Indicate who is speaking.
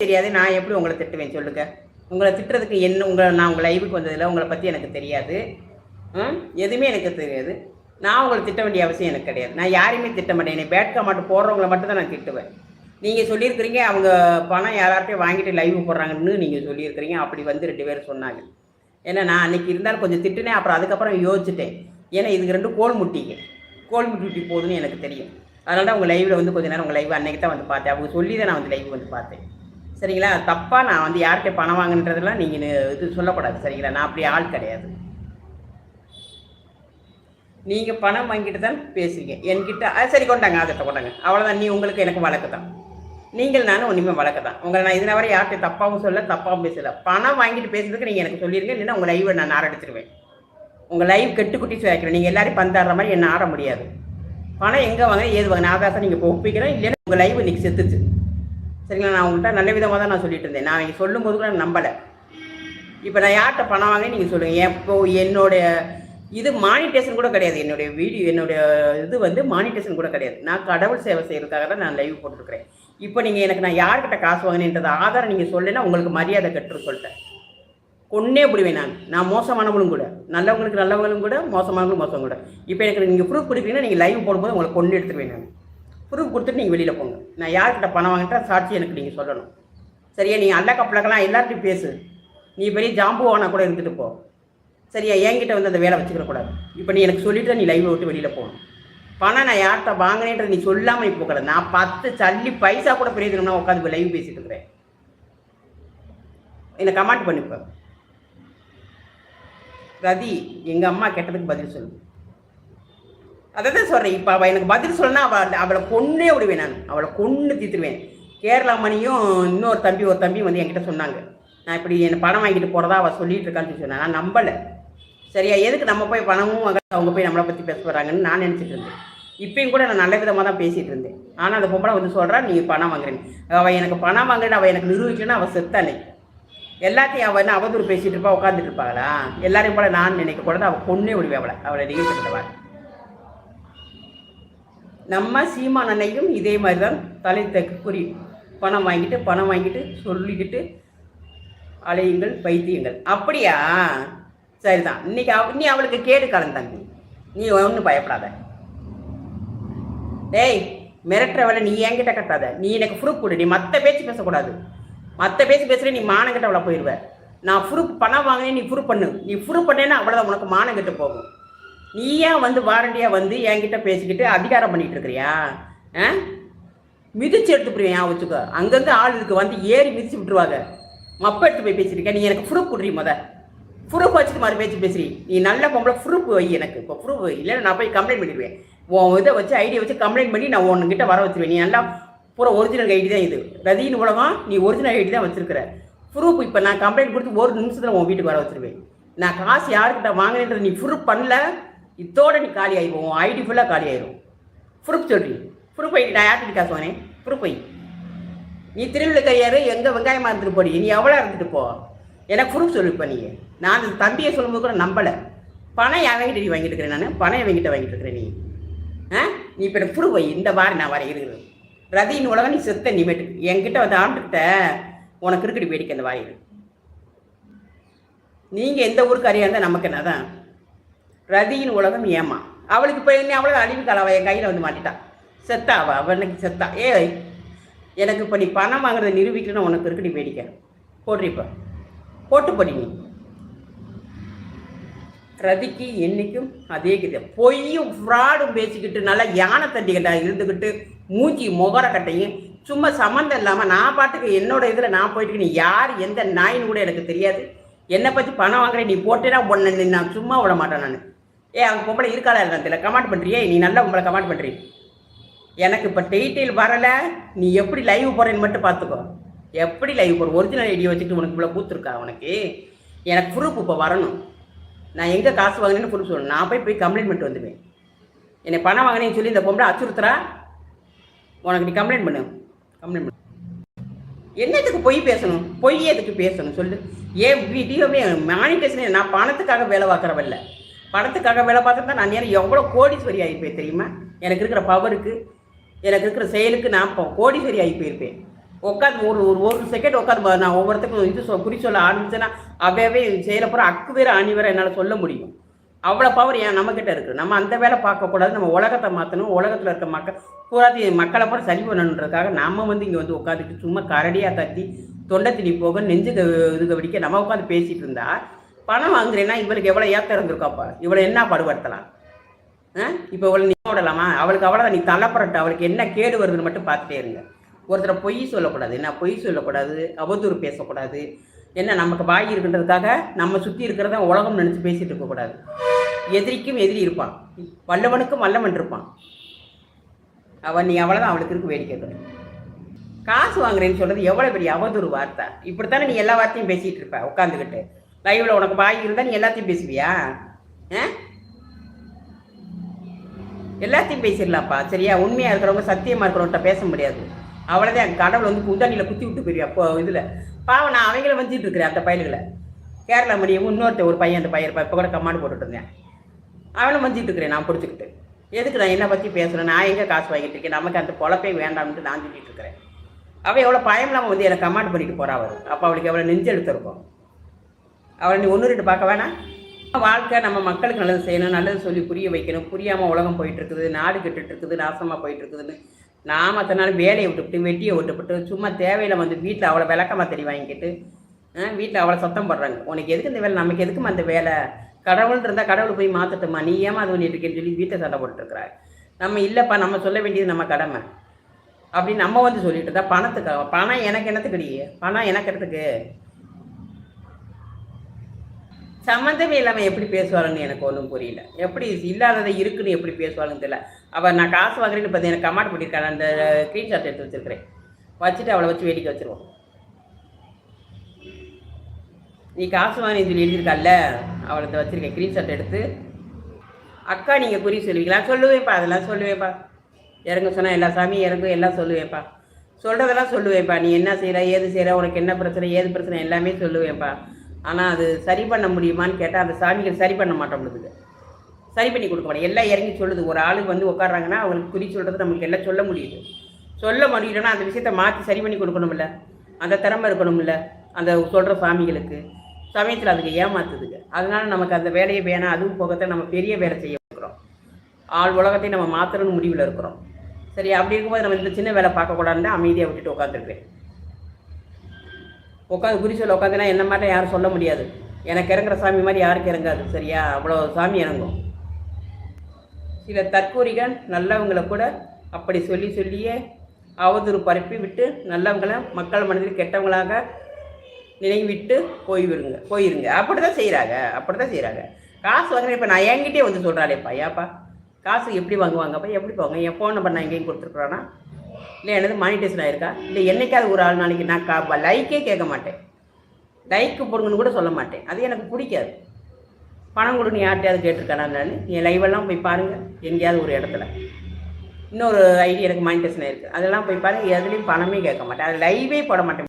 Speaker 1: தெரியாது. நான் எப்படி உங்களை திட்டுவேன் சொல்லுங்க? உங்களை திட்டுறதுக்கு நான் உங்கள் லைவுக்கு வந்ததில்லை. உங்களை பற்றி எனக்கு தெரியாது. எதுவுமே எனக்கு தெரியாது. நான் உங்களை திட்ட வேண்டிய அவசியம் எனக்கு கிடையாது. நான் யாரையுமே திட்ட மாட்டேன். என்னை பேட் கமெண்ட் போடுறவங்களை மட்டும் தான் நான் திட்டுவேன். நீங்கள் சொல்லியிருக்கிறீங்க அவங்க பணம் யார்கிட்டையும் வாங்கிட்டு லைவ் போடுறாங்கன்னு நீங்கள் சொல்லியிருக்கிறீங்க. அப்படி வந்து 2 பேர் சொன்னாங்க. ஏன்னா நான் அன்றைக்கி இருந்தாலும் கொஞ்சம் திட்டுனேன். அப்புறம் அதுக்கப்புறம் யோசிச்சுட்டேன். ஏன்னா இதுக்கு 2 கோல் முட்டி போகுதுன்னு எனக்கு தெரியும். அதனால தான் உங்கள் லைவில் வந்து கொஞ்சம் நேரம் உங்கள் லைவ் அன்றைக்கி தான் வந்து பார்த்தேன். அவங்க சொல்லி தான் நான் வந்து லைவ் வந்து பார்த்தேன். சரிங்களா? தப்பாக நான் வந்து யார்கிட்ட பணம் வாங்கினதெல்லாம் நீங்கள் இது சொல்லக்கூடாது. சரிங்களா? நான் அப்படி ஆள் கிடையாது. நீங்கள் பணம் வாங்கிட்டு தான் பேசுறீங்க என்கிட்ட. சரி கொண்டாங்க, ஆதத்தை கொண்டாங்க, அவ்வளோதான். உங்களுக்கு எனக்கு வழக்கு தான். நீங்கள் நானும் ஒன்றுமே வழக்கு தான். உங்களை நான் இதனை வரை யார்கிட்ட தப்பாகவும் சொல்ல, தப்பாகவும் பேசலை. பணம் வாங்கிட்டு பேசுறதுக்கு நீங்கள் எனக்கு சொல்லிடுங்க. இல்லைன்னா உங்கள் லைவை நான் ஆரடிச்சிருவேன். உங்கள் லைவ் கெட்டுக்குட்டி வைக்கிறேன். நீங்கள் எல்லாரையும் பந்தாடுற மாதிரி என்ன ஆட முடியாது. பணம் எங்கே வாங்க, ஏது வாங்க, ஆகாசம் நீங்கள் இப்போ ஒப்பிக்கிறேன். இல்லைன்னா உங்கள் லைவ் இன்றைக்கி செத்துச்சு. சரிங்களா? நான் உங்கள்கிட்ட நல்ல விதமாக தான் நான் சொல்லிட்டு இருந்தேன். நான் இங்கே சொல்லும் போது கூட நம்பலை. இப்போ நான் யார்கிட்ட பணம் வாங்க நீங்கள் சொல்லுங்கள். எப்போ என்னுடைய இது மானிட்டேஷன் கூட கிடையாது. என்னுடைய வீடியோ என்னுடைய இது வந்து மானிட்டேஷன் கூட கிடையாது. நான் கடவுள் சேவை செய்கிறதுக்காக தான் நான் லைவ் போட்டுருக்கிறேன். இப்போ நீங்கள் எனக்கு நான் யார்கிட்ட காசு வாங்கினேன்றது ஆதாரம் நீங்கள் சொல்லேன்னா உங்களுக்கு மரியாதை கட்டுரு சொல்லிட்டேன். கொன்னே விடுவேன். நான் மோசமானவங்களும் கூட, நல்லவங்களுக்கு நல்லவங்களும் கூட, மோசமானவங்களும் மோசம் கூட. இப்போ எனக்கு நீங்கள் ப்ரூஃப் கொடுப்பீங்கன்னா நீங்கள் லைவ் போடும்போது உங்களை கொண்டு எடுத்துருவேன். நான் ப்ரூஃப் கொடுத்துட்டு நீங்கள் வெளியில் போங்க. நான் யார்கிட்ட பணம் வாங்கிட்டா சாட்சி எனக்கு நீங்கள் சொல்லணும். சரியா? நீங்கள் அல்ல கப்பலக்கெல்லாம் எல்லார்ட்டையும் பேசு. நீ பெரிய ஜாம்புவானா கூட இருந்துட்டு போ. சரியா? என்கிட்ட வந்து அந்த வேலை வச்சுக்கிறக்கூடாது. இப்போ நீ எனக்கு சொல்லிவிட்டு தான் நீ லைவை விட்டு வெளியில் போகணும். பணம் நான் யார்கிட்ட வாங்கினேன்றது நீ சொல்லாமல் இப்போ கூடாது. நான் 10 சல்லி பைசா கூட பெரியதுனா உட்காந்து இப்போ லைவ் பேசிட்டு இருக்கிறேன். என்னை கமெண்ட் பண்ணிப்பேன். ரதி எங்கள் அம்மா கெட்டதுக்கு பதில் சொல்லு. அதை தான் சொல்கிறேன். இப்போ அவள் எனக்கு பதில் சொல்லனா அவளை கொன்னே விடுவேன். நான் அவளை கொன்று தீத்துருவேன். கேரளா மணியும் இன்னொரு தம்பி வந்து என்கிட்ட சொன்னாங்க. நான் இப்படி என்னை பணம் வாங்கிட்டு போகிறதா அவள் சொல்லிட்டு இருக்கான்னு சொன்னேன். நான் நம்பலை. சரியா? எதுக்கு நம்ம போய் பணமும் அவங்க போய் நம்மளை பற்றி பேச போகிறாங்கன்னு நான் நினச்சிட்டு இருந்தேன். இப்பயும் கூட நான் நல்ல விதமாக தான் பேசிகிட்டு இருந்தேன். ஆனால் அந்த பொம்பளை வந்து சொல்கிறா நீங்கள் பணம் வாங்குறேன். அவள் எனக்கு பணம் வாங்குறேன்னு அவள் எனக்கு நிரூபிக்கணும்னா அவள் செத்தானே. எல்லாத்தையும் அவள் என்ன அவதூறு பேசிகிட்டு இருப்பா, உட்காந்துட்டு இருப்பாங்களா? எல்லாரையும் போல நான் நினைக்கக்கூடாது. அவள் கொன்னே விடுவேன் அவளை நீங்கள் சொல்லுவாள். நம்ம சீமான் அன்னைக்கும் இதே மாதிரி தான் தலை தக்கு பணம் வாங்கிட்டு சொல்லிக்கிட்டு அலையுங்கள் பைத்தியங்கள். அப்படியா? சரிதான். நீ அவளுக்கு கேடு கலந்தாங்க. நீ ஒன்றும் பயப்படாத. டேய் மிரட்டுற வேலை நீ என்கிட்ட கட்டாத. நீ எனக்கு ப்ரூஃப் கொடு. நீ மற்ற பேச்சு பேசக்கூடாது. மற்ற பேசுகிற நீ மானங்கிட்ட அவளை போயிடுவேன். நான் ப்ரூஃப் பணம் வாங்கினேன், நீ ப்ரூஃப் பண்ணு. நீ ப்ரூஃப் பண்ணேன்னா அவ்வளோதான், உனக்கு மானங்கிட்ட போகும். நீ ஏன் வந்து வாரண்டியாக வந்து என்கிட்ட பேசிக்கிட்டு அதிகாரம் பண்ணிகிட்டு இருக்கிறியா? மிதிச்சு எடுத்து போடுவேன். வச்சுக்கோ, அங்கேருந்து ஆள் இதுக்கு வந்து ஏறி மிதிச்சு விட்டுருவாங்க. மப்ப எடுத்து போய் பேசியிருக்கேன். நீ எனக்கு ப்ரூஃப் கொடுறீ. ப்ரூஃப் வச்சுட்டு மாதிரி பேச்சு பேசுறீ. நீ நல்ல பொம்பளை ப்ரூஃப் வை எனக்கு. இப்போ ப்ரூஃப் இல்லைன்னா நான் போய் கம்ப்ளைண்ட் பண்ணிடுவேன். உன் இதை வச்சு ஐடியா வச்சு கம்ப்ளைண்ட் பண்ணி நான் உன்கிட்ட வர வச்சுருவேன். நீ நல்லா பூரா ஒரிஜினல் ஐடி தான் இது. ரதியின் உலகம் நீ ஒரிஜினல் ஐடி தான் வச்சுருக்கிற. ப்ரூஃப் இப்போ நான் கம்ப்ளைண்ட் கொடுத்து 1 நிமிஷத்தில் உன் வீட்டுக்கு வர வச்சுருவேன். நான் காசு யாருக்கிட்ட வாங்கினேன்றது நீ ப்ரூஃப் பண்ணல, இதோட நீ காலி ஆகிடுவோம். உன் ஐடி ஃபுல்லாக காலி ஆயிடும். ப்ரூஃப் சொல்கிறீ. ப்ரூஃப் ஐடி நான் யார்கிட்ட காசு வாங்கினேன்? ப்ரூஃப் ஐ. நீ திருவிழா கையாரு எங்கே வெங்காயமாக இருந்துட்டு போடி. நீ எவ்வளோ இருந்துட்டு போ. எனக்கு ப்ரூஃப் சொல்லு. இப்போ நீங்கள் நான் அந்த தம்பியை சொல்லும்போது கூட நம்பலை. பணம் என்கிட்ட நீ வாங்கிட்டு இருக்கிறேன். நான் பணம் என்கிட்ட வாங்கிட்டு இருக்கிறேன். நீ இப்போ எனக்கு ப்ரூஃப் வை. இந்த வாரம் நான் வர இருக்கிறது. ரதியின் உலகம் நீ செத்த நிமிட்டு என்கிட்ட வந்து ஆண்டுகிட்ட உனக்கு இருக்கடி வேடிக்கை அந்த வாயில். நீங்கள் எந்த ஊருக்கு அறியா இருந்தால் நமக்கு என்ன தான். ரதியின் உலகம் ஏமா அவளுக்கு இப்போ என்ன அவ்வளோ அழிவு கால என் கையில் வந்து மாட்டிட்டான். செத்தா அவனுக்கு செத்தா. எனக்கு இப்போ நீ பணம் வாங்குறத நிரூபிக்கணும்னு உனக்கு இருக்கடி வேடிக்கை போடுறிப்ப போட்டு போடி. நீ ரதிக்கு என்றைக்கும் அதே கிட்ட பொய்யும் ஃப்ராடும் பேசிக்கிட்டு நல்லா யானை தண்டிக்கிட்டா இருந்துக்கிட்டு மூஞ்சி முகர கட்டையும் சும்மா சம்மந்தம் இல்லாமல் நான் பாட்டுக்கு என்னோட இதில் நான் போயிட்டு நீ யார் எந்த நாயின்னு கூட எனக்கு தெரியாது. என்னை பற்றி பணம் வாங்குறேன் நீ போட்டேன்னா ஒன்று நான் சும்மா விட மாட்டேன். நான் அவங்க பொம்பளை இருக்காளா இல்லை தெரியல. கமெண்ட் பண்ணுறியே நீ நல்லா உங்களை கமெண்ட் பண்ணுறீ. எனக்கு இப்போ டீட்டெயில் வரலை. நீ எப்படி லைவ் போகிறேன்னு மட்டும் பார்த்துக்கோ. எப்படி லைவ் போகிற ஒரிஜினல் ஐடியா வச்சுட்டு உனக்கு இவ்வளோ கூத்துருக்கா உனக்கு? எனக்கு ப்ரூஃப் இப்போ வரணும். நான் எங்கே காசு வாங்கினேன்னு ப்ரூஃப் சொல்லணும். நான் போய் கம்ப்ளைண்ட் பண்ணிட்டு வந்துடுவேன். என்னை பணம் வாங்கினேன்னு சொல்லி இந்த பொம்பளை அச்சுறுத்துறா. உனக்கு நீ கம்ப்ளைண்ட் பண்ணு. கம்ப்ளைண்ட் பண்ணு. என்னத்துக்கு பொய் பேசணும்? பொய் எதுக்கு பேசணும் சொல்லு. ஏன் வீடியோவே மானிட்டேஷனே நான் பணத்துக்காக வேலை பார்க்குறவில்ல. பணத்துக்காக வேலை பார்த்தா தான் நான் நேரம் எவ்வளோ கோடீஸ்வரி ஆகிப்பேன் தெரியுமா? எனக்கு இருக்கிற பவருக்கு எனக்கு இருக்கிற செயலுக்கு நான் கோடீஸ்வரி ஆகி போயிருப்பேன். உட்காந்து ஒரு செகண்ட் உட்காந்து நான் ஒவ்வொருத்தருக்கும் குறி சொல்ல ஆரம்பிச்சேன்னா அவையவே செய்கிறப்போ அக்கு வேறு ஆணி வேறு என்னால் சொல்ல முடியும். அவ்வளோ பவர் ஏன் நம்மக்கிட்ட இருக்குது. நம்ம அந்த வேலை பார்க்கக்கூடாது. நம்ம உலகத்தை மாற்றணும். உலகத்தில் இருக்க பூராத்தையும் மக்களை கூட சரி பண்ணணுன்றதுக்காக நம்ம இங்கே உட்காந்துட்டு சும்மா கரடியாக கத்தி தொண்டை திணி போக நெஞ்சுக்கு இதுக்கு வெடிக்க நம்ம உட்காந்து பேசிகிட்டு இருந்தா பணம் வாங்குறேன்னா இவளுக்கு எவ்வளோ ஏற்ற இருந்திருக்காப்பா, இவளை என்ன படுபடுத்தலாம்? இப்போ இவளை நீ விடலாமா? அவளுக்கு அவ்வளோதான், நீ தலைப்பறட்ட அவளுக்கு என்ன கேடு வருதுன்னு மட்டும் பார்த்துட்டே இருங்க. ஒருத்தரை பொய் சொல்லக்கூடாது, என்ன பொய் சொல்லக்கூடாது, அவதூறு பேசக்கூடாது, என்ன நமக்கு வாய் இருக்குன்றதுக்காக நம்ம சுற்றி இருக்கிறத உலகம் நினச்சி பேசிகிட்டு இருக்கக்கூடாது. எதிரிக்கும் எதிரி இருப்பான், வல்லவனுக்கும் வல்லவன் இருப்பான். அவன் நீ அவ்வளோதான் அவளுக்கு இருக்கு வேடிக்கை. காசு வாங்குறேன்னு சொல்கிறது எவ்வளோ பெரிய அவதூறு வார்த்தை. இப்படித்தானே நீ எல்லா வார்த்தையும் பேசிகிட்டு இருப்ப உட்காந்துக்கிட்டு. லைவில் உனக்கு வாய் இருந்தால் நீ எல்லாத்தையும் பேசுவியா? எல்லாத்தையும் பேசிடலாம்ப்பா, சரியா? உண்மையாக இருக்கிறவங்க சத்தியமாக இருக்கிறவங்கள்ட்ட பேச முடியாது. அவ்வளோதான், கடவுள் குந்தண்ணியில் குத்தி விட்டு போயிருவா. அப்போ இதில் பாவம் நான் அவங்கள வந்துட்டு இருக்கிறேன். அந்த பயல்களை கேரளா முடியும் இன்னொருத்த ஒரு பையன், அந்த பையன் இப்போ கூட கமாண்டு போட்டுட்டு இருந்தேன். அவனை வந்துட்டு இருக்கிறேன் நான் பிடிச்சிக்கிட்டு. எதுக்கு நான் என்னை பற்றி பேசுகிறேன்? நான் எங்கே காசு வாங்கிட்டு இருக்கேன்? நமக்கு அந்த பொழப்பே வேண்டாம்னு நான் சொல்லிட்டு இருக்கிறேன். அவள் எவ்வளோ பயமில்லாமல் எனக்கு கமாண்ட் பண்ணிட்டு போகிறா. அவர் அப்போ அவளுக்கு எவ்வளோ நெஞ்சு எடுத்துருக்கோம். அவளை நீ 1 2 பார்க்க வேணாம். வாழ்க்கை நம்ம மக்களுக்கு நல்லது செய்யணும், நல்லது சொல்லி புரிய வைக்கணும். புரியாமல் உலகம் போயிட்டுருக்குது, நாடு கெட்டுட்ருக்குது, நாசமாக போயிட்டுருக்குதுன்னு நாம் அத்தனை நாள் வேலையை விட்டுவிட்டு வெட்டியை விட்டுவிட்டு சும்மா தேவையில் வீட்டில் அவ்வளோ விளக்கமாக தெரிய வாங்கிக்கிட்டு வீட்டில் அவ்வளோ சத்தம் போடுறாங்க. உனக்கு எதுக்கு இந்த வேலை? நமக்கு எதுக்குமா அந்த வேலை? கடவுள் இருந்தால் கடவுள் போய் மாற்றட்டுமா? நீ ஏமா அது பண்ணிட்டு இருக்கேன்னு சொல்லி வீட்டை சண்டை போட்டுருக்குறாங்க. நம்ம இல்லைப்பா, நம்ம சொல்ல வேண்டியது நம்ம கடமை அப்படின்னு நம்ம சொல்லிட்டு இருந்தால் பணத்துக்காக. பணம் எனக்கு என்னத்துக்கு கிடையாது, பணம் எனக்கு இடத்துக்கு சம்மந்தமே இல்லாமல் எப்படி பேசுவாளுன்னு எனக்கு ஒன்றும் புரியல. எப்படி இல்லாததை இருக்குன்னு எப்படி பேசுவாளுன்னு தெரியல. அவள் நான் காசு வாங்குறேன்னு பார்த்து எனக்கு கமாண்ட் பண்ணியிருக்காள். அந்த ஸ்க்ரீன்ஷாட் எடுத்து வச்சுருக்கிறேன், வச்சுட்டு அவளை வச்சு வேடிக்கை வச்சுருவோம். நீ காசு வாங்கினு சொல்லி எழுதியிருக்கால, அவளை வச்சுருக்கேன் ஸ்க்ரீன்ஷாட் எடுத்து. அக்கா நீங்கள் குறி சொல்லுவீங்களா? சொல்லுவேப்பா, அதெல்லாம் சொல்லுவேப்பா. இறங்க சொன்னால் எல்லா சாமியும் இறங்கும், எல்லாம் சொல்லுவேப்பா. சொல்கிறதெல்லாம் சொல்லுவேப்பா. நீ என்ன செய்கிற, ஏது செய்கிற, உனக்கு என்ன பிரச்சனை, ஏது பிரச்சனை எல்லாமே சொல்லுவேப்பா. ஆனால் அது சரி பண்ண முடியுமான்னு கேட்டால் அந்த சாமிகள் சரி பண்ண மாட்டோம்னுதுங்க, சரி பண்ணி கொடுக்க மாட்டேன். எல்லாம் இறங்கி சொல்லுது. ஒரு ஆளுக்கு உட்காடுறாங்கன்னா அவங்களுக்கு குறி சொல்கிறது நம்மளுக்கு எல்லாம் சொல்ல முடியுது. சொல்ல முடியலன்னா அந்த விஷயத்தை மாற்றி சரி பண்ணி கொடுக்கணும்ல, அந்த திறமை இருக்கணும்ல அந்த சொல்கிற சாமிகளுக்கு. சமயத்தில் அதுக்கு ஏமாத்துதுங்க. அதனால நமக்கு அந்த வேலையை வேணாம். அதுவும் போகத்தான் நம்ம பெரிய வேலை செய்ய இருக்கிறோம். ஆள் உலகத்தை நம்ம மாற்றணும்னு முடிவில் இருக்கிறோம். சரி, அப்படி இருக்கும்போது நம்ம இந்த சின்ன வேலை பார்க்கக்கூடாதுன்னு அமைதியாக விட்டுட்டு உட்காந்துருக்கேன். உட்காந்து குறி சொல்ல உட்காந்துனா என்ன மாதிரி யாரும் சொல்ல முடியாது. எனக்கு இறங்குற சாமி மாதிரி யாருக்கு இறங்காது, சரியா? அவ்வளோ சாமி இறங்கும். சில தற்கூரிகள் நல்லவங்களை கூட அப்படி சொல்லியே அவதூறு பரப்பி விட்டு நல்லவங்களை மக்கள் மனதில் கெட்டவங்களாக நினைவிட்டு போயிருங்க. அப்படி தான் செய்கிறாங்க. காசு வாங்குறேன். இப்போ நான் என்கிட்டே சொல்கிறாளேப்பா, ஏப்பா காசு எப்படி வாங்குவாங்கப்பா, எப்படி போவாங்க? என் ஃபோன் நம்பர் நான் எங்கேயும் கொடுத்துருக்குறானா? இல்லை எனது மானிட்டேஷன் ஆயிருக்கா? இல்லை என்னைக்காவது ஒரு ஆள் நாளைக்கு நான் லைக்கே கேட்க மாட்டேன், லைக்கு போடுங்கன்னு கூட சொல்ல மாட்டேன். அது எனக்கு பிடிக்காது. பணம் கொடுன்னு யார்கிட்டையாவது கேட்டிருக்கானா? நான் என் லைவெல்லாம் போய் பாருங்கள். எங்கேயாவது ஒரு இடத்துல இன்னொரு ஐடி எனக்கு மானிட்டேஷன் ஆயிருக்கு, அதெல்லாம் போய் பாருங்கள். எதுலேயும் பணமே கேட்க மாட்டேன். அது லைவே போட மாட்டேன்.